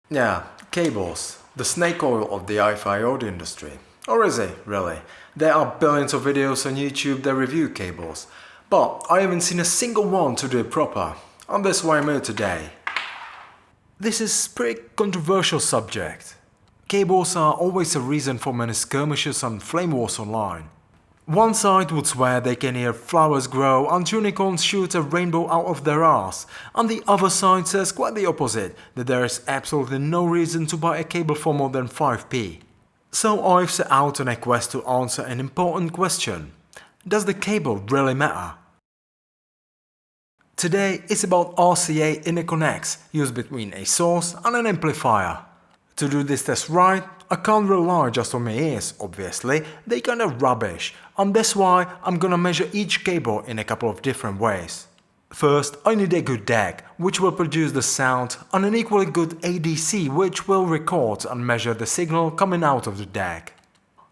Yeah, cables, the snake oil of the Hi-Fi audio industry. Or is it, really? There are billions of videos on YouTube that review cables, but I haven't seen a single one to do it proper, and that's why I'm here today. This is a pretty controversial subject. Cables are always a reason for many skirmishes and flame wars online. One side would swear they can hear flowers grow and unicorns shoot a rainbow out of their arse, and the other side says quite the opposite, that there is absolutely no reason to buy a cable for more than 5p. So I've set out on a quest to answer an important question. Does the cable really matter? Today it's about RCA interconnects used between a source and an amplifier. To do this test right, I can't rely just on my ears, obviously, they're kinda rubbish, and that's why I'm gonna measure each cable in a couple of different ways. First, I need a good DAC, which will produce the sound, and an equally good ADC, which will record and measure the signal coming out of the DAC.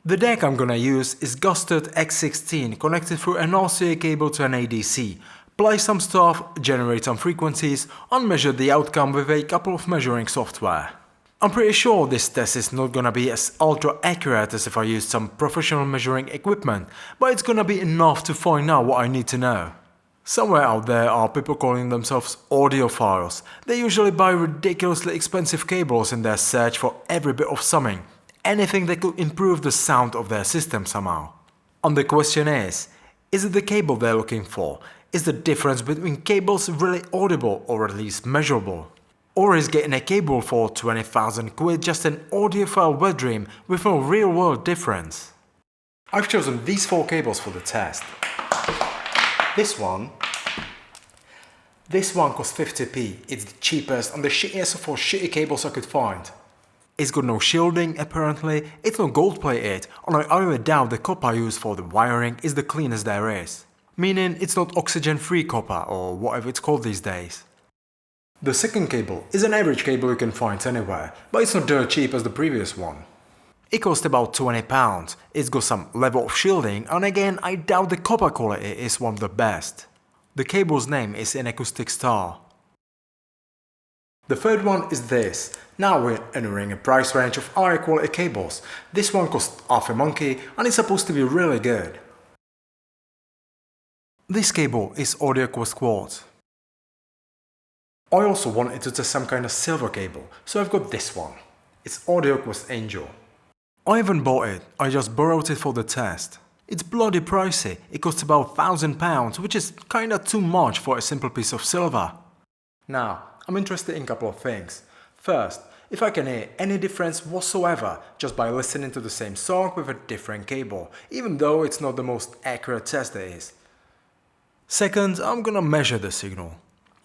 The DAC I'm gonna use is Gusted X16 connected through an RCA cable to an ADC. Play some stuff, generate some frequencies, and measure the outcome with a couple of measuring software. I'm pretty sure this test is not gonna be as ultra accurate as if I used some professional measuring equipment, but it's gonna be enough to find out what I need to know. Somewhere out there are people calling themselves audiophiles. They usually buy ridiculously expensive cables in their search for every bit of something, anything that could improve the sound of their system somehow. And the question is it the cable they're looking for? Is the difference between cables really audible or at least measurable? Or is getting a cable for 20,000 quid just an audiophile wet dream with no real world difference? I've chosen these 4 cables for the test. This one costs 50p, it's the cheapest and the shittiest of 4 shitty cables I could find. It's got no shielding apparently, it's not gold plated, and I highly doubt the copper used for the wiring is the cleanest there is. Meaning it's not oxygen free copper or whatever it's called these days. The second cable is an average cable you can find anywhere, but it's not dirt cheap as the previous one. It cost about £20, it's got some level of shielding, and again I doubt the copper quality is one of the best. The cable's name is an acoustic star. The third one is this. Now we're entering a price range of higher quality cables. This one costs half a monkey and it's supposed to be really good. This cable is AudioQuest Quartz. I also wanted to test some kind of silver cable, so I've got this one. It's AudioQuest Angel. I haven't bought it, I just borrowed it for the test. It's bloody pricey, it costs about £1,000, which is kinda too much for a simple piece of silver. Now, I'm interested in a couple of things. First, if I can hear any difference whatsoever just by listening to the same song with a different cable, even though it's not the most accurate test there is. Second, I'm gonna measure the signal.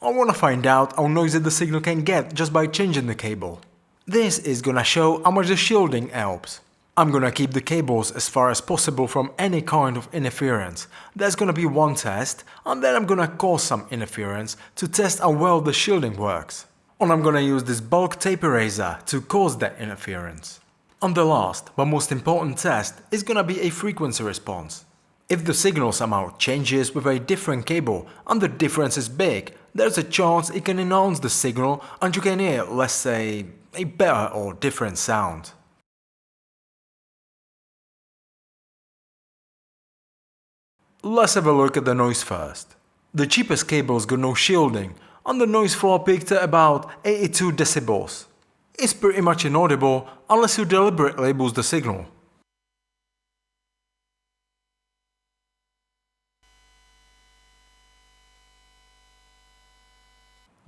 I wanna find out how noisy the signal can get just by changing the cable. This is gonna show how much the shielding helps. I'm gonna keep the cables as far as possible from any kind of interference. There's gonna be one test, and then I'm gonna cause some interference to test how well the shielding works. And I'm gonna use this bulk tape eraser to cause that interference. And the last, but most important test is gonna be a frequency response. If the signal somehow changes with a different cable and the difference is big, there's a chance it can enhance the signal and you can hear, let's say, a better or different sound. Let's have a look at the noise first. The cheapest cables got no shielding and the noise floor peaked at about 82 decibels. It's pretty much inaudible unless you deliberately boost the signal.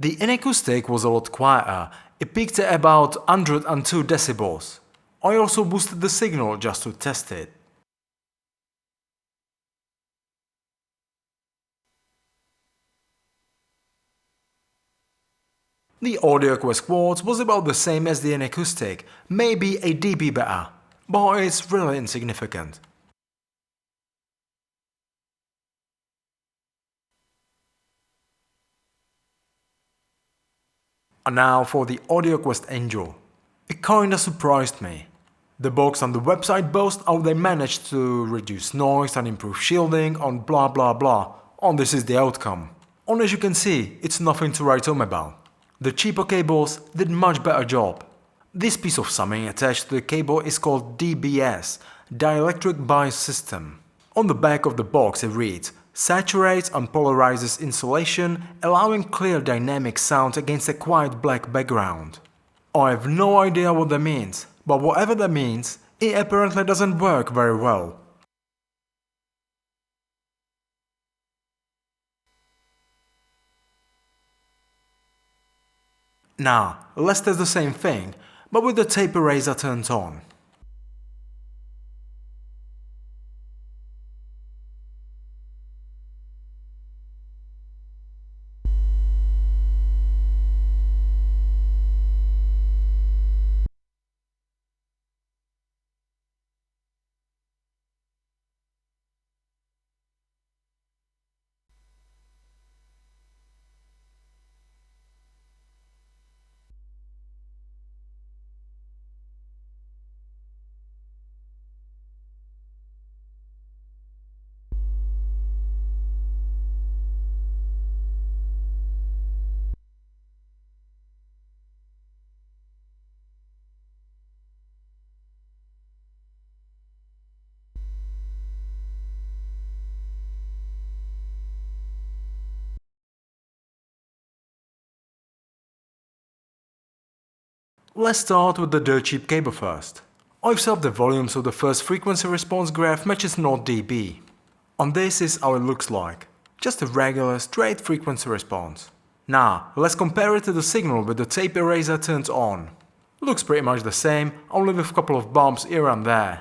The inacoustic was a lot quieter, it peaked at about 102 decibels. I also boosted the signal just to test it. The AudioQuest Quartz was about the same as the inacoustic, maybe a dB better, but it's really insignificant. And now for the AudioQuest Angel. It kinda surprised me. The box on the website boasts how they managed to reduce noise and improve shielding and blah blah blah, and this is the outcome. And as you can see, it's nothing to write home about. The cheaper cables did much better job. This piece of something attached to the cable is called DBS, Dielectric Bias System. On the back of the box it reads, saturates and polarizes insulation, allowing clear dynamic sound against a quiet black background. I have no idea what that means, but whatever that means, it apparently doesn't work very well. Now, let's test the same thing, but with the tape eraser turned on. Let's start with the dirt cheap cable first. I've set up the volume so the first frequency response graph matches 0 dB. And this is how it looks like. Just a regular straight frequency response. Now, let's compare it to the signal with the tape eraser turned on. Looks pretty much the same, only with a couple of bumps here and there.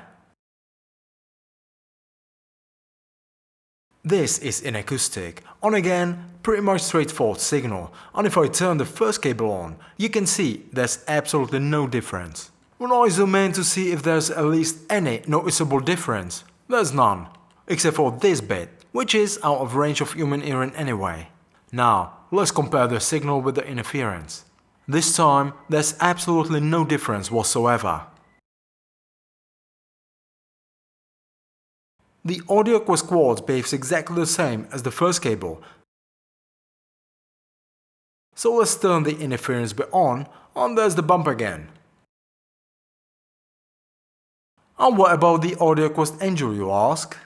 This is in acoustic, and again, pretty much straightforward signal, and if I turn the first cable on, you can see there's absolutely no difference. When I zoom in to see if there's at least any noticeable difference, there's none, except for this bit, which is out of range of human hearing anyway. Now, let's compare the signal with the interference. This time, there's absolutely no difference whatsoever. The audio quest quartz behaves exactly the same as the first cable. So let's turn the interference bit on, and there's the bump again. And what about the audio quest angel, you ask?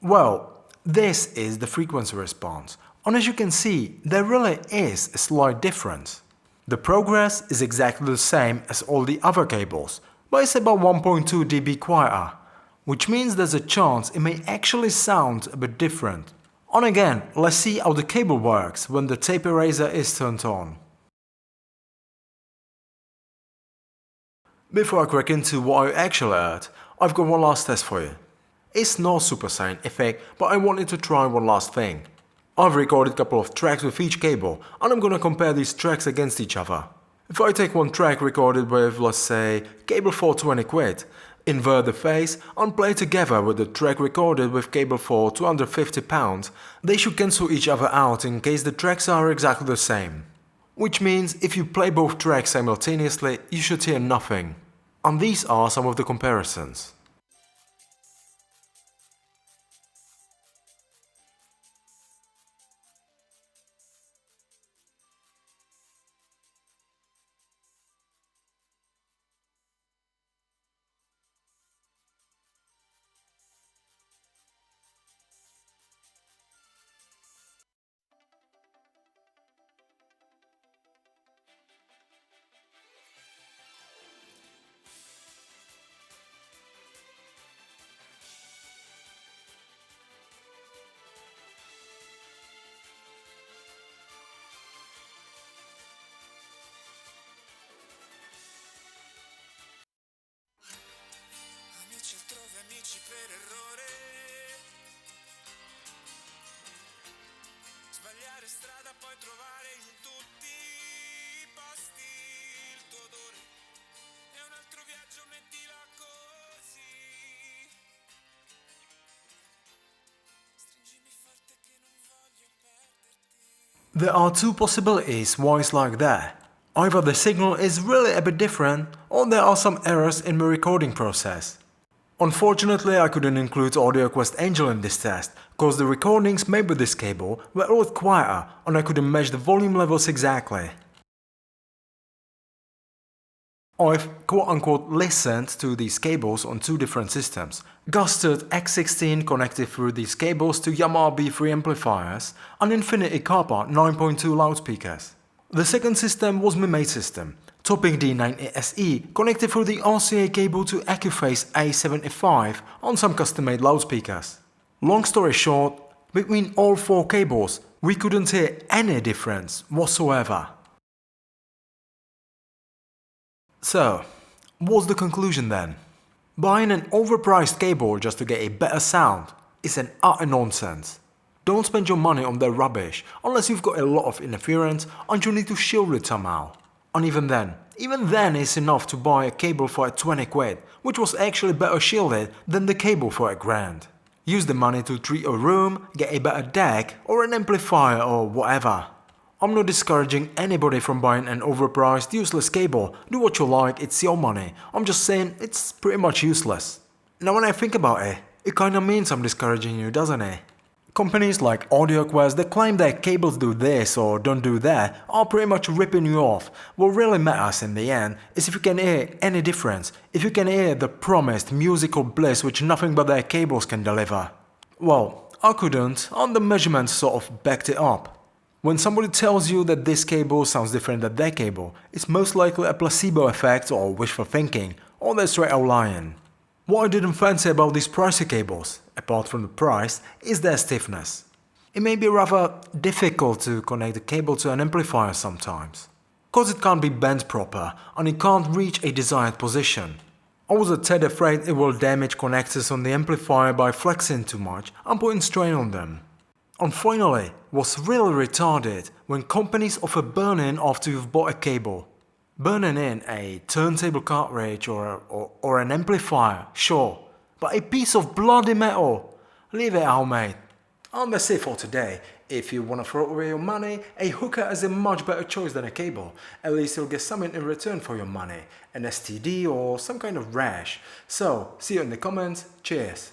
Well, this is the frequency response, and as you can see, there really is a slight difference. The progress is exactly the same as all the other cables, but it's about 1.2 dB quieter, which means there's a chance it may actually sound a bit different. And again, let's see how the cable works when the tape eraser is turned on. Before I crack into what I actually heard, I've got one last test for you. It's no super scientific, but I wanted to try one last thing. I've recorded a couple of tracks with each cable, and I'm gonna compare these tracks against each other. If I take one track recorded with, let's say, cable for 20 quid, invert the phase and play together with the track recorded with cable for £250, they should cancel each other out in case the tracks are exactly the same. Which means if you play both tracks simultaneously, you should hear nothing. And these are some of the comparisons. Amici altrove, amici per errore. Sbagliare strada, poi trovare in tutti i posti il tuo odore. E un altro viaggio mettila così. Stringimi forte che non voglio perderti. There are two possibilities why it's like that. Either the signal is really a bit different, or there are some errors in the recording process. Unfortunately, I couldn't include AudioQuest Angel in this test, cause the recordings made with this cable were a lot quieter and I couldn't match the volume levels exactly. I've quote-unquote listened to these cables on two different systems. Gusted X16 connected through these cables to Yamaha B3 amplifiers and Infinity Kappa 9.2 loudspeakers. The second system was my mate system. Topic D90 SE connected through the RCA cable to Accuphase A75 on some custom-made loudspeakers. Long story short, between all four cables, we couldn't hear any difference whatsoever. So, what's the conclusion then? Buying an overpriced cable just to get a better sound is an utter nonsense. Don't spend your money on their rubbish unless you've got a lot of interference and you need to shield it somehow. And even then it's enough to buy a cable for 20 quid, which was actually better shielded than the cable for £1,000. Use the money to treat your room, get a better deck or an amplifier or whatever. I'm not discouraging anybody from buying an overpriced, useless cable. Do what you like, it's your money. I'm just saying it's pretty much useless. Now when I think about it, it kinda means I'm discouraging you, doesn't it? Companies like AudioQuest that claim that cables do this or don't do that are pretty much ripping you off. What really matters in the end is if you can hear any difference, if you can hear the promised musical bliss which nothing but their cables can deliver. Well, I couldn't, and the measurements sort of backed it up. When somebody tells you that this cable sounds different than their cable, it's most likely a placebo effect or wishful thinking, or they're straight out lying. What I didn't fancy about these pricey cables, apart from the price, is their stiffness. It may be rather difficult to connect the cable to an amplifier sometimes, cause it can't be bent proper and it can't reach a desired position. I was a tad afraid it will damage connectors on the amplifier by flexing too much and putting strain on them. And finally, what's really retarded when companies offer burn-in after you've bought a cable. Burning in a turntable cartridge or an amplifier, sure, but a piece of bloody metal? Leave it out, mate. And that's it for today. If you want to throw away your money, a hooker is a much better choice than a cable. At least you'll get something in return for your money, an STD or some kind of rash. So, see you in the comments, cheers.